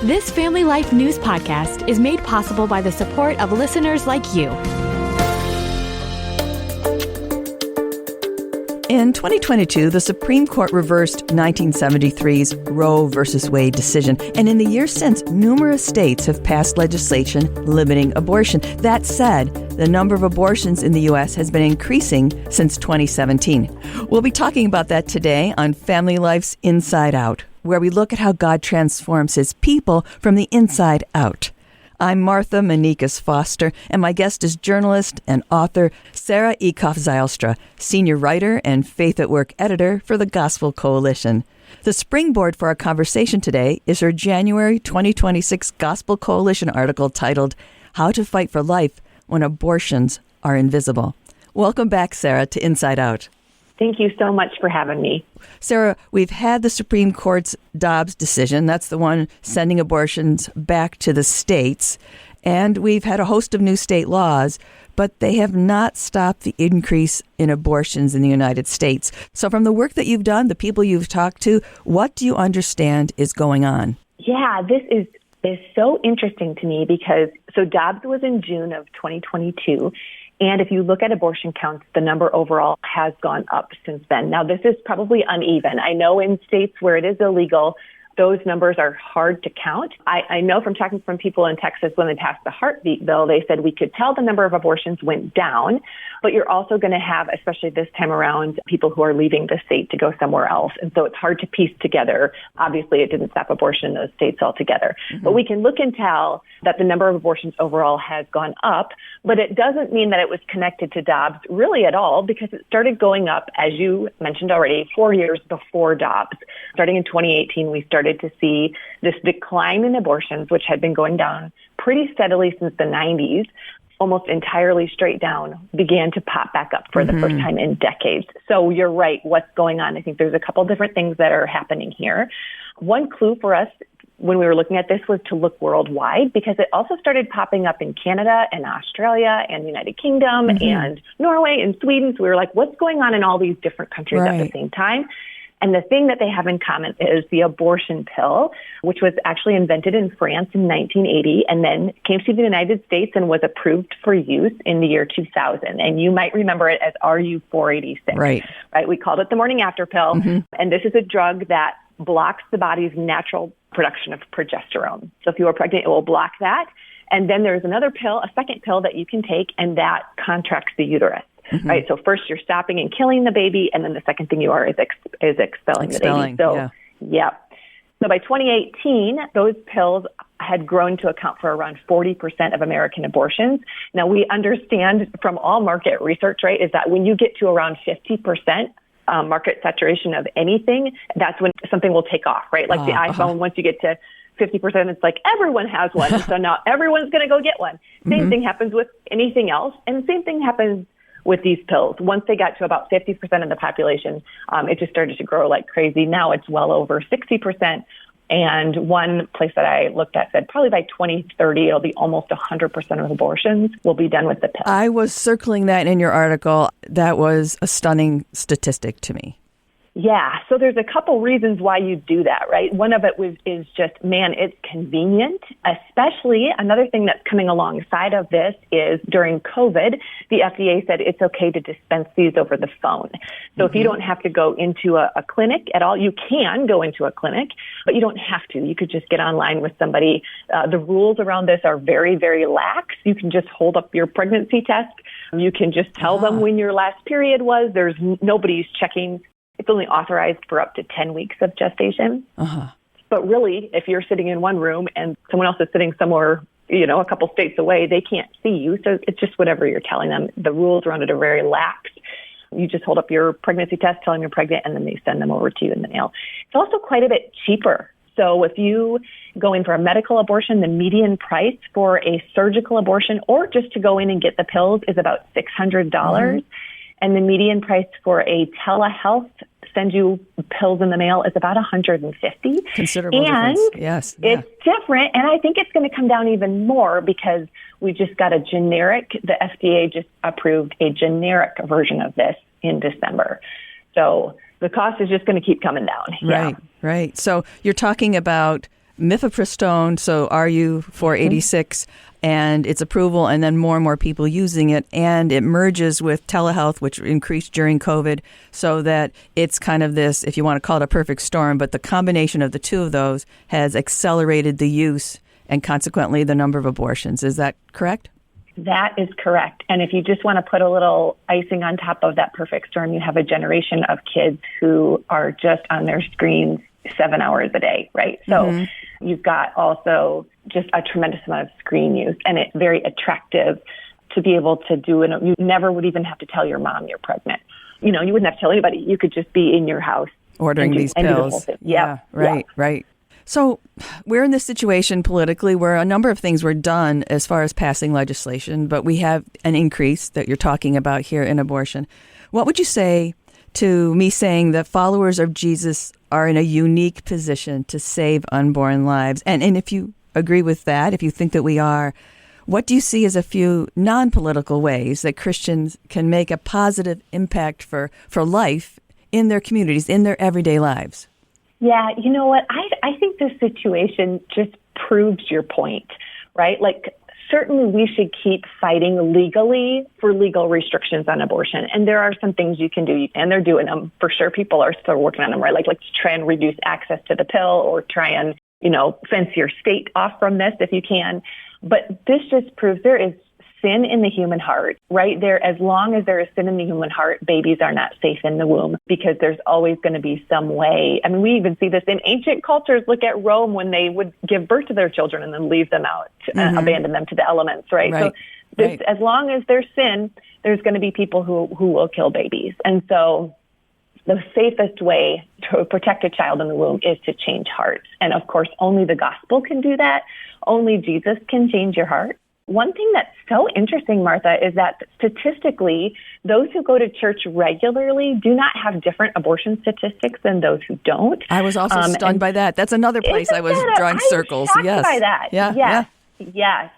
This Family Life News podcast is made possible by the support of listeners like you. In 2022, the Supreme Court reversed 1973's Roe v. Wade decision, and in the years since, numerous states have passed legislation limiting abortion. That said, the number of abortions in the U.S. has been increasing since 2017. We'll be talking about that today on Family Life's Inside Out, where we look at how God transforms His people from the inside out. I'm Martha Manikas Foster, and my guest is journalist and author Sarah Eekhoff Zylstra, senior writer and Faith at Work editor for the Gospel Coalition. The springboard for our conversation today is her January 2026 Gospel Coalition article titled, How to Fight for Life When Abortions Are Invisible. Welcome back, Sarah, to Inside Out. Thank you so much for having me. Sarah, we've had the Supreme Court's Dobbs decision. That's the one sending abortions back to the states. And we've had a host of new state laws, but they have not stopped the increase in abortions in the United States. So from the work that you've done, the people you've talked to, what do you understand is going on? Yeah, this is so interesting to me because Dobbs was in June of 2022. And if you look at abortion counts, the number overall has gone up since then. Now, this is probably uneven. I know in states where it is illegal, those numbers are hard to count. I know from talking from people in Texas when they passed the heartbeat bill, they said we could tell the number of abortions went down, but you're also going to have, especially this time around, people who are leaving the state to go somewhere else. And so it's hard to piece together. Obviously, it didn't stop abortion in those states altogether. Mm-hmm. But we can look and tell that the number of abortions overall has gone up, but it doesn't mean that it was connected to Dobbs really at all, because it started going up, as you mentioned already, 4 years before Dobbs. Starting in 2018, we started to see this decline in abortions, which had been going down pretty steadily since the 90s, almost entirely straight down, began to pop back up for the first time in decades. So you're right. What's going on? I think there's a couple different things that are happening here. One clue for us when we were looking at this was to look worldwide, because it also started popping up in Canada and Australia and the United Kingdom and Norway and Sweden. So we were like, what's going on in all these different countries at the same time? And the thing that they have in common is the abortion pill, which was actually invented in France in 1980 and then came to the United States and was approved for use in the year 2000. And you might remember it as RU486. Right? We called it the morning after pill. And this is a drug that blocks the body's natural production of progesterone. So if you are pregnant, it will block that. And then there's another pill, a second pill that you can take, and that contracts the uterus. Right. So first you're stopping and killing the baby, and then the second thing you are is expelling the baby. So, So by 2018, those pills had grown to account for around 40% of American abortions. Now, we understand from all market research, right, is that when you get to around 50% market saturation of anything, that's when something will take off, right? Like the iPhone, once you get to 50%, it's like everyone has one. So now everyone's going to go get one. Same thing happens with anything else. And the same thing happens with these pills. Once they got to about 50% of the population, it just started to grow like crazy. Now it's well over 60%. And one place that I looked at said probably by 2030, it'll be almost 100% of abortions will be done with the pill. I was circling that in your article. That was a stunning statistic to me. Yeah, so there's a couple reasons why you do that, right? One of it is just, man, it's convenient. Especially another thing that's coming alongside of this is during COVID, the FDA said it's okay to dispense these over the phone. So if you don't have to go into a clinic at all, you can go into a clinic, but you don't have to. You could just get online with somebody. The rules around this are very, very lax. You can just hold up your pregnancy test. You can just tell them when your last period was. There's nobody's checking. It's only authorized for up to 10 weeks of gestation. But really, if you're sitting in one room and someone else is sitting somewhere, a couple states away, they can't see you. So it's just whatever you're telling them. The rules around it are very lax. You just hold up your pregnancy test, tell them you're pregnant, and then they send them over to you in the mail. It's also quite a bit cheaper. So if you go in for a medical abortion, the median price for a surgical abortion or just to go in and get the pills is about $600. And the median price for a telehealth send you pills in the mail is about $150. Considerable difference. Yes. It's different. And I think it's going to come down even more because we just got the FDA just approved a generic version of this in December. So the cost is just going to keep coming down. Right. So you're talking about mifepristone, so RU486, and its approval, and then more people using it, and it merges with telehealth, which increased during COVID, so that it's kind of this, if you want to call it a perfect storm, but the combination of the two of those has accelerated the use and consequently the number of abortions. Is that correct? That is correct. And if you just want to put a little icing on top of that perfect storm, you have a generation of kids who are just on their screens 7 hours a day, right? So you've got also just a tremendous amount of screen use, and it's very attractive to be able to do it. You never would even have to tell your mom you're pregnant. You wouldn't have to tell anybody. You could just be in your house ordering these pills. Right. So we're in this situation politically where a number of things were done as far as passing legislation, but we have an increase that you're talking about here in abortion. What would you say to me saying that followers of Jesus are in a unique position to save unborn lives? And if you agree with that, if you think that we are, what do you see as a few non-political ways that Christians can make a positive impact for life in their communities, in their everyday lives? Yeah, you know what? I think this situation just proves your point, right? Like, certainly we should keep fighting legally for legal restrictions on abortion. And there are some things you can do, and they're doing them for sure. People are still working on them, right? Like, let's try and reduce access to the pill, or try and, fence your state off from this if you can. But this just proves there is sin in the human heart, right? As long as there is sin in the human heart, babies are not safe in the womb, because there's always going to be some way. I mean, we even see this in ancient cultures. Look at Rome when they would give birth to their children and then leave them out, abandon them to the elements, right? So as long as there's sin, there's going to be people who will kill babies. And so the safest way to protect a child in the womb is to change hearts. And of course, only the gospel can do that. Only Jesus can change your heart. One thing that's so interesting, Martha, is that statistically, those who go to church regularly do not have different abortion statistics than those who don't. I was also stunned by that. That's another place I was drawing circles. Yes. By that. Yes.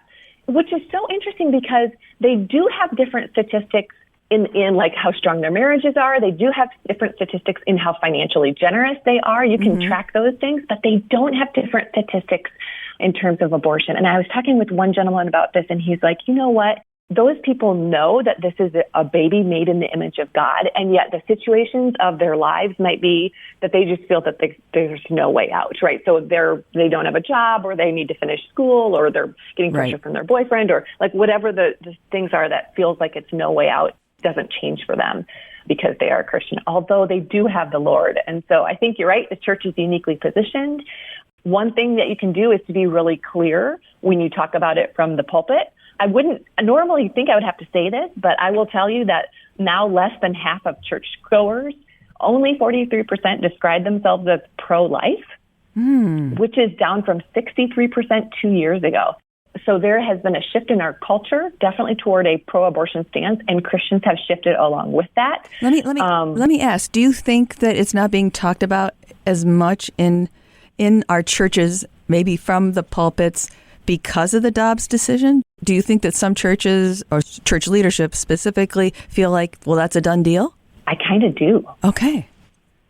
Which is so interesting, because they do have different statistics in like how strong their marriages are. They do have different statistics in how financially generous they are. You can track those things, but they don't have different statistics in terms of abortion. And I was talking with one gentleman about this, and he's like, you know what? Those people know that this is a baby made in the image of God, and yet the situations of their lives might be that they just feel that there's no way out, right? So they don't have a job, or they need to finish school, or they're getting pressure from their boyfriend, or like whatever the things are that feels like it's no way out doesn't change for them because they are Christian, although they do have the Lord. And so I think you're right. The church is uniquely positioned. One thing that you can do is to be really clear when you talk about it from the pulpit. I wouldn't normally think I would have to say this, but I will tell you that now less than half of churchgoers, only 43% describe themselves as pro-life, which is down from 63% 2 years ago. So there has been a shift in our culture, definitely toward a pro-abortion stance, and Christians have shifted along with that. Let me ask, do you think that it's not being talked about as much in our churches, maybe from the pulpits, because of the Dobbs decision? Do you think that some churches, or church leadership specifically, feel like, well, that's a done deal? I kind of do. Okay.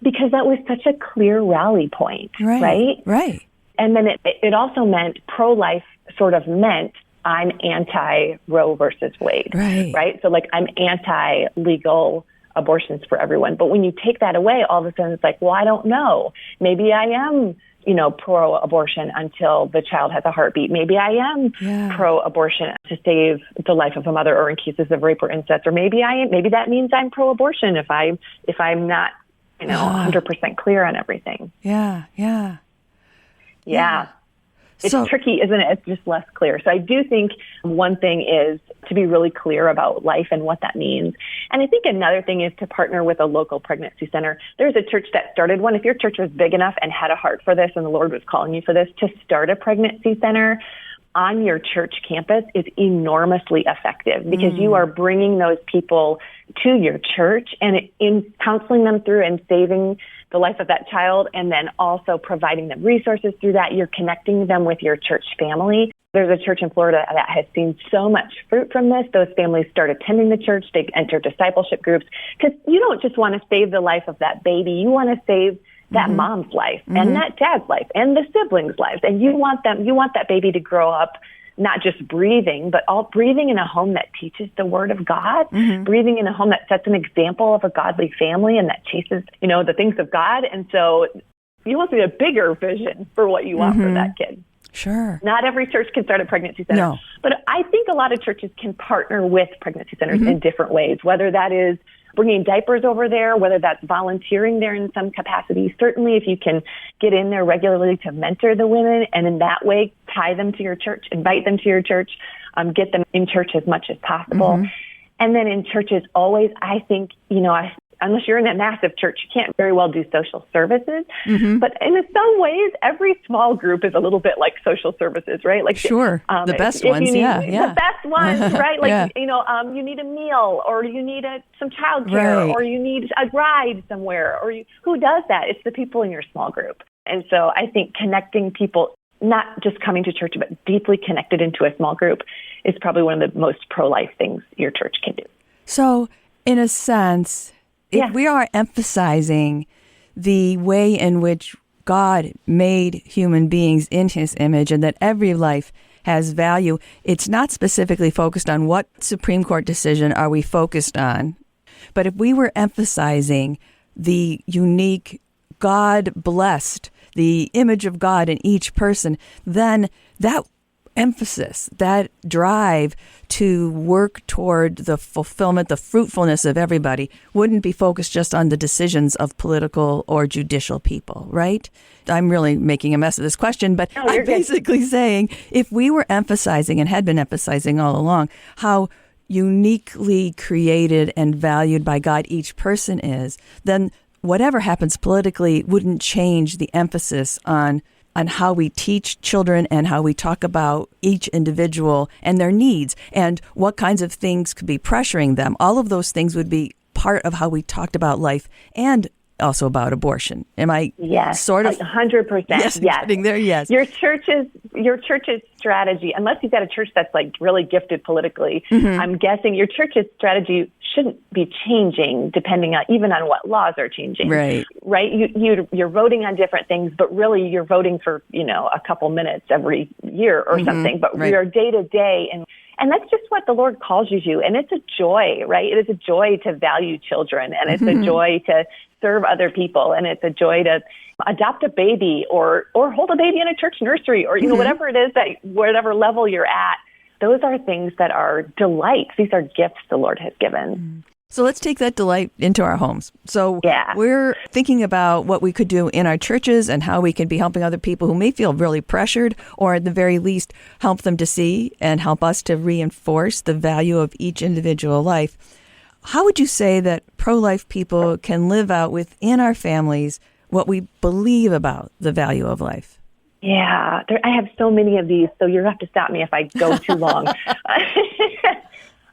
Because that was such a clear rally point, right? Right. And then it also meant pro-life sort of meant I'm anti-Roe versus Wade, right? So like I'm anti-legal abortions for everyone. But when you take that away, all of a sudden it's like, well, I don't know. Maybe I am, pro-abortion until the child has a heartbeat. Maybe I am pro-abortion to save the life of a mother, or in cases of rape or incest. Or maybe that means I'm pro-abortion if I'm not, 100% clear on everything. Yeah. It's tricky, isn't it? It's just less clear. So I do think one thing is to be really clear about life and what that means. And I think another thing is to partner with a local pregnancy center. There's a church that started one. If your church was big enough and had a heart for this and the Lord was calling you for this, to start a pregnancy center on your church campus is enormously effective, because you are bringing those people to your church and in counseling them through and saving the life of that child, and then also providing them resources through that. You're connecting them with your church family. There's a church in Florida that has seen so much fruit from this. Those families start attending the church. They enter discipleship groups, because you don't just want to save the life of that baby. You want to save that mom's life and that dad's life and the siblings' lives. And you want that baby to grow up not just breathing, but all breathing in a home that teaches the word of God, breathing in a home that sets an example of a godly family and that chases, the things of God. And so you want to see a bigger vision for what you want for that kid. Sure. Not every church can start a pregnancy center. No. But I think a lot of churches can partner with pregnancy centers in different ways, whether that is bringing diapers over there, whether that's volunteering there in some capacity. Certainly, if you can get in there regularly to mentor the women and in that way tie them to your church, invite them to your church, get them in church as much as possible. And then in churches, always, I think, unless you're in a massive church, you can't very well do social services. But in some ways, every small group is a little bit like social services, right? Like sure, the best ones, the best ones, right? Like you need a meal, or you need some childcare, or you need a ride somewhere, who does that? It's the people in your small group. And so I think connecting people, not just coming to church, but deeply connected into a small group, is probably one of the most pro-life things your church can do. So, in a sense, if we are emphasizing the way in which God made human beings in his image and that every life has value, it's not specifically focused on what Supreme Court decision are we focused on. But if we were emphasizing the unique, God-blessed, the image of God in each person, then that emphasis, that drive to work toward the fulfillment, the fruitfulness of everybody wouldn't be focused just on the decisions of political or judicial people, right? I'm really making a mess of this question, but I'm basically saying if we were emphasizing and had been emphasizing all along how uniquely created and valued by God each person is, then whatever happens politically wouldn't change the emphasis on how we teach children and how we talk about each individual and their needs and what kinds of things could be pressuring them. All of those things would be part of how we talked about life and also about abortion. Am I sort of 100%? Yes. Getting there? Yes. Your church's strategy, unless you've got a church that's like really gifted politically, I'm guessing your church's strategy shouldn't be changing depending on even on what laws are changing. Right. You're voting on different things, but really you're voting for a couple minutes every year or something. But we are day to day and that's just what the Lord calls you to. And it's a joy, right? It is a joy to value children, and it's a joy to serve other people, and it's a joy to adopt a baby or hold a baby in a church nursery or, whatever it is that whatever level you're at. Those are things that are delights. These are gifts the Lord has given. So let's take that delight into our homes. So we're thinking about what we could do in our churches and how we can be helping other people who may feel really pressured, or at the very least help them to see and help us to reinforce the value of each individual life. How would you say that pro-life people can live out within our families what we believe about the value of life? Yeah, I have so many of these, so you'll have to stop me if I go too long.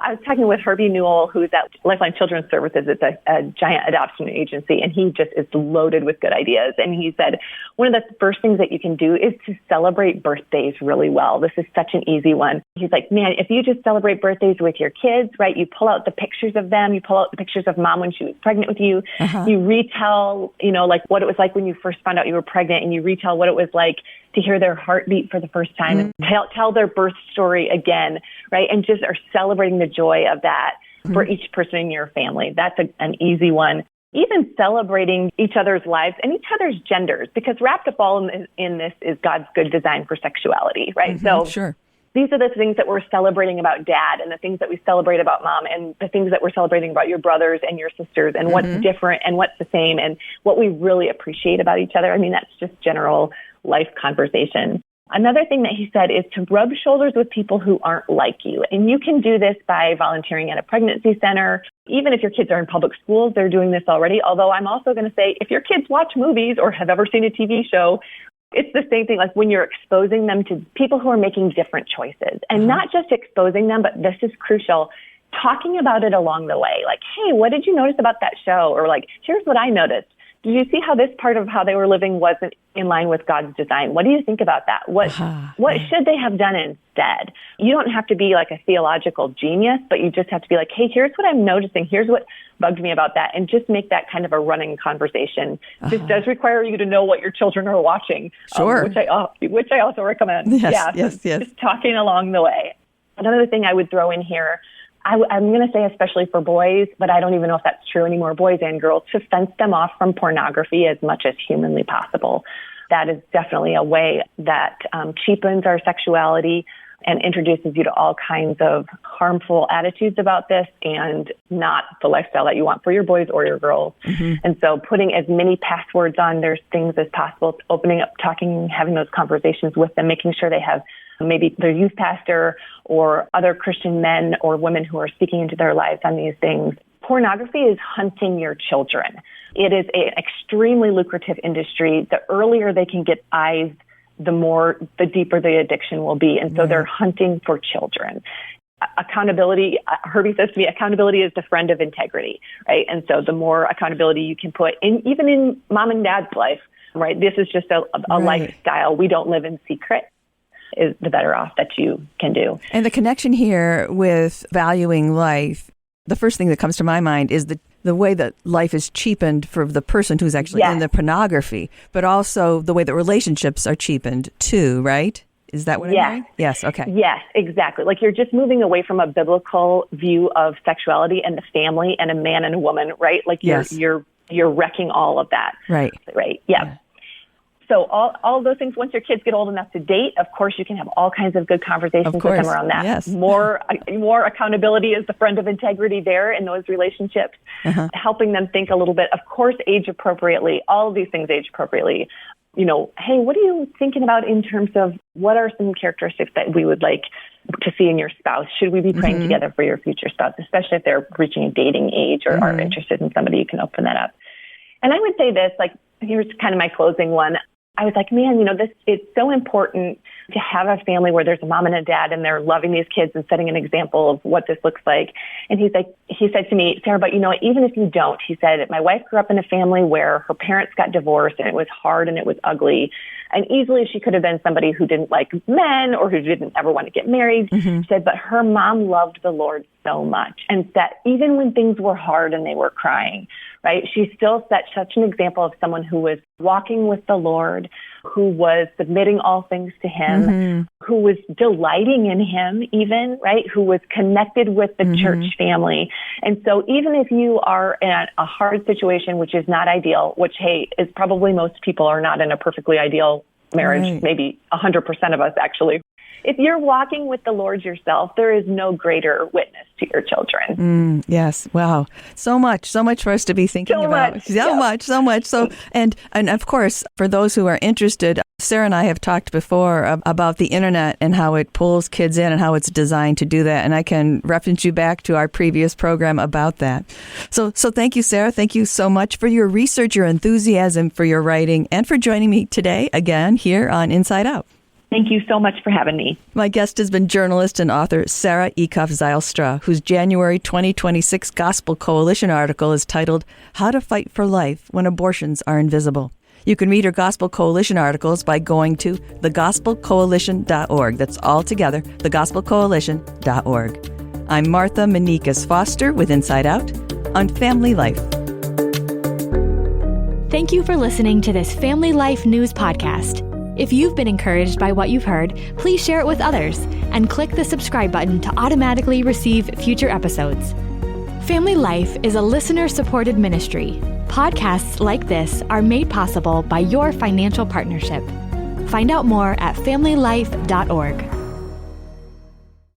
I was talking with Herbie Newell, who's at Lifeline Children's Services. It's a giant adoption agency, and he just is loaded with good ideas. And he said, one of the first things that you can do is to celebrate birthdays really well. This is such an easy one. He's like, man, if you just celebrate birthdays with your kids, right, you pull out the pictures of them, you pull out the pictures of mom when she was pregnant with you, you retell, like what it was like when you first found out you were pregnant, and you retell what it was like to hear their heartbeat for the first time and tell their birth story again, right? And just are celebrating the joy of that for each person in your family. That's an easy one. Even celebrating each other's lives and each other's genders, because wrapped up all in this is God's good design for sexuality, right? These are the things that we're celebrating about dad, and the things that we celebrate about mom, and the things that we're celebrating about your brothers and your sisters, and what's different and what's the same, and what we really appreciate about each other. I mean, that's just general life conversation. Another thing that he said is to rub shoulders with people who aren't like you. And you can do this by volunteering at a pregnancy center. Even if your kids are in public schools, they're doing this already. Although I'm also going to say, if your kids watch movies or have ever seen a TV show, it's the same thing, like when you're exposing them to people who are making different choices. And not just exposing them, but this is crucial, talking about it along the way. Like, hey, what did you notice about that show? Or like, here's what I noticed. did you see how this part of how they were living wasn't in line with God's design? What do you think about that? What should they have done instead? You don't have to be like a theological genius, but you just have to be like, hey, here's what I'm noticing. Here's what bugged me about that. And just make that kind of a running conversation. This does require you to know what your children are watching, sure. Which I also recommend. Yes. Just talking along the way. Another thing I would throw in here, I'm going to say especially for boys, but I don't even know if that's true anymore, boys and girls, to fence them off from pornography as much as humanly possible. That is definitely a way that cheapens our sexuality and introduces you to all kinds of harmful attitudes about this and not the lifestyle that you want for your boys or your girls. Mm-hmm. And so putting as many passwords on their things as possible, opening up, talking, having those conversations with them, making sure they have maybe their youth pastor or other Christian men or women who are speaking into their lives on these things. Pornography is hunting your children. It is an extremely lucrative industry. The earlier they can get eyes, the deeper the addiction will be. And so they're hunting for children. Accountability, Herbie says to me, accountability is the friend of integrity, right? And so the more accountability you can put in, even in mom and dad's life, right? This is just a lifestyle. We don't live in secret. Is the better off that you can do. And the connection here with valuing life, the first thing that comes to my mind is the way that life is cheapened for the person who's actually in the pornography, but also the way that relationships are cheapened too, right? Is that what I'm hearing? Yes, okay. Yes, exactly. Like you're just moving away from a biblical view of sexuality and the family and a man and a woman, right? Like you're wrecking all of that. Right. Right. Yeah. So all those things, once your kids get old enough to date, of course, you can have all kinds of good conversations with them around that. Yes. More accountability is the friend of integrity there in those relationships, helping them think a little bit, of course, age appropriately, all of these things age appropriately. You know, hey, what are you thinking about in terms of what are some characteristics that we would like to see in your spouse? Should we be praying together for your future spouse, especially if they're reaching a dating age or are interested in somebody? You can open that up. And I would say this, like, here's kind of my closing one. I was like, man, it's so important to have a family where there's a mom and a dad and they're loving these kids and setting an example of what this looks like. And he said to me, Sarah, but even if you don't, he said, my wife grew up in a family where her parents got divorced and it was hard and it was ugly. And easily she could have been somebody who didn't like men or who didn't ever want to get married. Mm-hmm. She said, but her mom loved the Lord so much. And that even when things were hard and they were crying, right, she still set such an example of someone who was walking with the Lord, who was submitting all things to him, who was delighting in him even, right, who was connected with the church family. And so even if you are in a hard situation, which is not ideal, which, hey, is probably most people are not in a perfectly ideal marriage, maybe 100% of us actually. If you're walking with the Lord yourself, there is no greater witness to your children. Yes. Wow. So much for us to be thinking about. So much. So, and of course, for those who are interested, Sarah and I have talked before about the internet and how it pulls kids in and how it's designed to do that. And I can reference you back to our previous program about that. So thank you, Sarah. Thank you so much for your research, your enthusiasm, for your writing, and for joining me today again here on Inside Out. Thank you so much for having me. My guest has been journalist and author Sarah Eekhoff Zylstra, whose January 2026 Gospel Coalition article is titled How to Fight for Life When Abortions Are Invisible. You can read her Gospel Coalition articles by going to thegospelcoalition.org. That's all together, thegospelcoalition.org. I'm Martha Manikas Foster with Inside Out on Family Life. Thank you for listening to this Family Life News podcast. If you've been encouraged by what you've heard, please share it with others and click the subscribe button to automatically receive future episodes. Family Life is a listener-supported ministry. Podcasts like this are made possible by your financial partnership. Find out more at familylife.org.